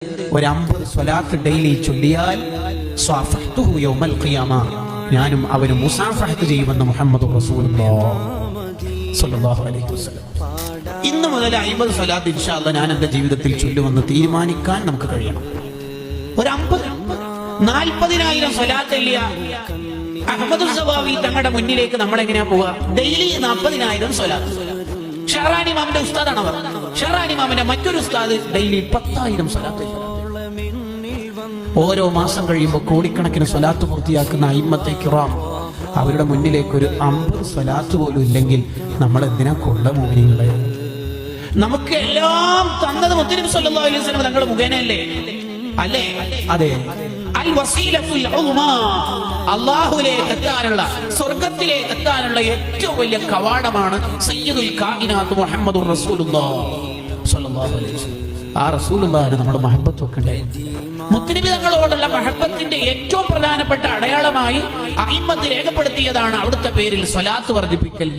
ഒരു 50 സ്വലാത്ത് ഡെയിലി ചൊല്ലിയാൽ സ്വഫഹ്തുഹു യൗമൽ ഖിയാമ, ഞാനും അവന് മുസാഫഹത്ത് ചെയ്യുമെന്ന് മുഹമ്മദ് റസൂലുള്ളാഹി സ്വല്ലല്ലാഹു അലൈഹി വസല്ലം. ഇന്ന് മുതൽ 50 സ്വലാത്ത് ഇൻഷാ അല്ലാഹ് ഞാൻ എന്റെ ജീവിതത്തിൽ ചൊല്ലുമെന്ന് തീരുമാനിക്കാൻ നമുക്ക് കഴിയണം. ഒരു 40,000 സ്വലാത്ത് ഇല്ല. അഹ്മദ് സവാവി തങ്ങളുടെ മുന്നിലേക്ക് നമ്മൾ എങ്ങനെയാ പോവുക? ഡെയിലി 40,000 സ്വലാത്ത്. ഷഹറാനി ഇമാമിന്റെ ഉസ്താദാണ് അവർ. ഷഹറാനി ഇമാമിന്റെ മറ്റൊരു ഉസ്താദ് ഡെയിലി 10,000 സ്വലാത്ത്. ഓരോ മാസം കഴിയുമ്പോൾ കോടിക്കണക്കിന് സ്വലാത്ത് പൂർത്തിയാക്കുന്ന അയിമ്മത്തെ കിറാം, അവരുടെ മുന്നിലേക്ക് ഒരു 50 സ്വലാത്ത് പോലും ഇല്ലെങ്കിൽ നമ്മൾ എന്തിനാ കൊള്ള മോഹിനികളെ? നമുക്ക് എല്ലാം തന്നത് മുത്തനബി സല്ലല്ലാഹു അലൈഹി വസല്ലം തങ്ങളുടെ മുഖേനയല്ലേ? അല്ലേ? അതെ. അൽ വസീലത്തുൽ ഉദ്മാ, അല്ലാഹുവിലേക്ക് എത്താനുള്ള, സ്വർഗ്ഗത്തിലേക്ക് എത്താനുള്ള ഏറ്റവും വലിയ കവാടമാണ് സയ്യിദുൽ കായിനാത്ത് മുഹമ്മദുർ റസൂലുള്ളാഹി സ്വല്ലല്ലാഹു അലൈഹി വസല്ലം. ആ റസൂലുള്ളാഹിനെ നമ്മുടെ മഹബത്ത് വെക്കണ്ടേ? മുത്തനബി തങ്ങളോടുള്ള മഹബത്തിന്റെ ഏറ്റവും പ്രധാനപ്പെട്ട അടയാളമായി അയിമ്മത്ത് രേഖപ്പെടുത്തിയതാണ് അവിടുത്തെ പേരിൽ സ്വലാത്ത് വർദ്ധിപ്പിക്കൽ.